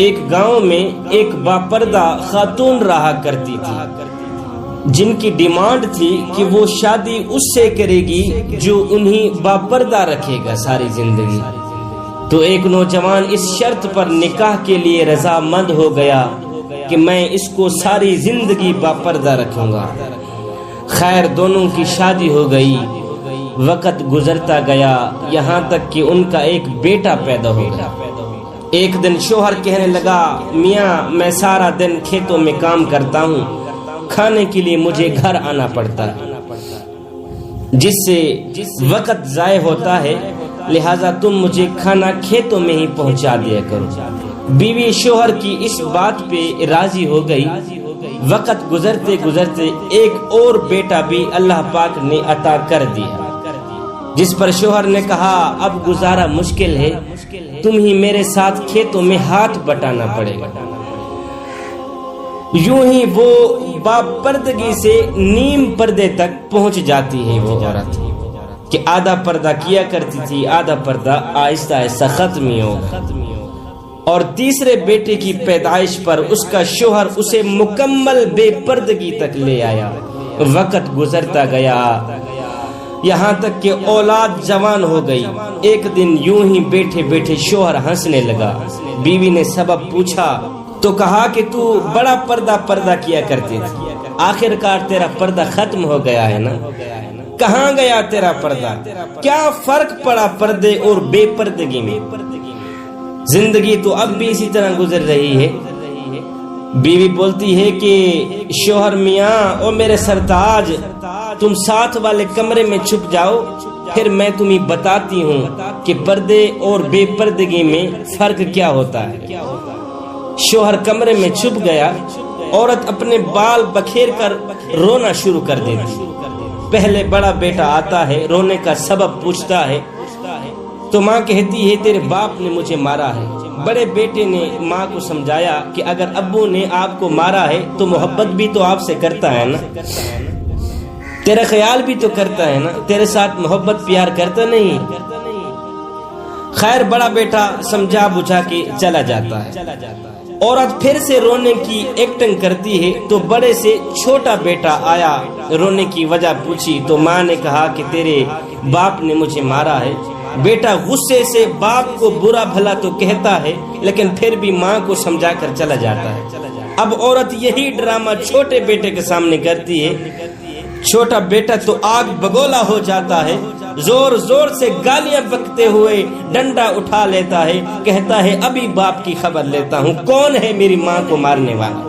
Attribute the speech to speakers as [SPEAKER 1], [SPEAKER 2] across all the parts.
[SPEAKER 1] ایک گاؤں میں ایک باپردہ خاتون رہا کرتی تھی جن کی ڈیمانڈ تھی کہ وہ شادی اس سے کرے گی جو انہیں باپردہ رکھے گا ساری زندگی۔ تو ایک نوجوان اس شرط پر نکاح کے لیے رضامند ہو گیا کہ میں اس کو ساری زندگی باپردہ رکھوں گا۔ خیر دونوں کی شادی ہو گئی۔ وقت گزرتا گیا یہاں تک کہ ان کا ایک بیٹا پیدا ہو گیا۔ ایک دن شوہر کہنے لگا، میاں میں سارا دن کھیتوں میں کام کرتا ہوں، کھانے کے لیے مجھے گھر آنا پڑتا ہے، جس سے وقت ضائع ہوتا ہے، لہذا تم مجھے کھانا کھیتوں میں ہی پہنچا دیا کرو۔ بیوی شوہر کی اس بات پہ راضی ہو گئی۔ وقت گزرتے گزرتے ایک اور بیٹا بھی اللہ پاک نے عطا کر دیا، جس پر شوہر نے کہا اب گزارا مشکل ہے، تم ہی میرے ساتھ کھیتوں میں ہاتھ بٹانا پڑے گا۔ یوں ہی وہ باپردگی سے نیم پردے تک پہنچ جاتی ہے وہ عورت، کہ آدھا پردہ کیا کرتی تھی، آدھا پردہ آہستہ آہستہ ختم ہی ہوگا۔ اور تیسرے بیٹے کی پیدائش پر اس کا شوہر اسے مکمل بے پردگی تک لے آیا۔ وقت گزرتا گیا یہاں تک کہ اولاد جوان ہو گئی۔ ایک دن یوں ہی بیٹھے بیٹھے شوہر ہنسنے لگا۔ بیوی نے سبب پوچھا تو کہا کہ تو بڑا پردہ کیا کرتی تھی، آخر کار تیرا پردہ ختم ہو گیا ہے نا؟ کہاں گیا تیرا پردہ؟ کیا فرق پڑا پردے اور بے پردگی میں؟ زندگی تو اب بھی اسی طرح گزر رہی ہے۔ بیوی بولتی ہے کہ شوہر میاں او میرے سرتاج، تم ساتھ والے کمرے میں چھپ جاؤ، پھر میں تمہیں بتاتی ہوں کہ پردے اور بے پردگی میں فرق کیا ہوتا ہے۔ شوہر کمرے میں چھپ گیا۔ عورت اپنے بال بکھیر کر رونا شروع کر دیتی۔ پہلے بڑا بیٹا آتا ہے، رونے کا سبب پوچھتا ہے تو ماں کہتی ہے تیرے باپ نے مجھے مارا ہے۔ بڑے بیٹے نے ماں کو سمجھایا کہ اگر ابو نے آپ کو مارا ہے تو محبت بھی تو آپ سے کرتا ہے نا، تیرا خیال بھی تو کرتا ہے نا، تیرے ساتھ محبت پیار کرتا نہیں۔ خیر بڑا بیٹا سمجھا بجھا کے چلا جاتا ہے۔ عورت پھر سے رونے کی ایکٹنگ کرتی ہے تو بڑے سے چھوٹا بیٹا آیا، رونے کی وجہ پوچھی تو ماں نے کہا کہ تیرے باپ نے مجھے مارا ہے۔ بیٹا غصے سے باپ کو برا بھلا تو کہتا ہے لیکن پھر بھی ماں کو سمجھا کر چلا جاتا ہے۔ اب عورت یہی ڈرامہ چھوٹے بیٹے کے سامنے کرتی ہے۔ چھوٹا بیٹا تو آگ بگولا ہو جاتا ہے، زور زور سے گالیاں بکتے ہوئے ڈنڈا اٹھا لیتا ہے، کہتا ہے ابھی باپ کی خبر لیتا ہوں، کون ہے میری ماں کو مارنے والا۔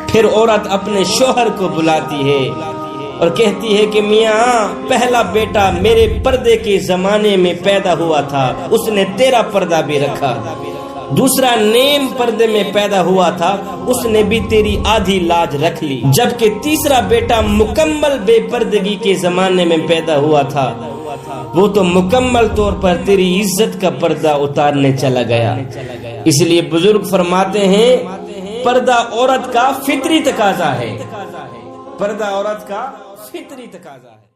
[SPEAKER 1] پھر عورت اپنے شوہر کو بلاتی ہے اور کہتی ہے کہ میاں پہلا بیٹا میرے پردے کے زمانے میں پیدا ہوا تھا، اس نے تیرا پردہ بھی رکھا۔ دوسرا نیم پردے میں پیدا ہوا تھا، اس نے بھی تیری آدھی لاج رکھ لی، جبکہ تیسرا بیٹا مکمل بے پردگی کے زمانے میں پیدا ہوا تھا، وہ تو مکمل طور پر تیری عزت کا پردہ اتارنے چلا گیا۔ اس لیے بزرگ فرماتے ہیں پردہ عورت کا فطری تقاضا ہے، پردہ عورت کا فطری تقاضا ہے۔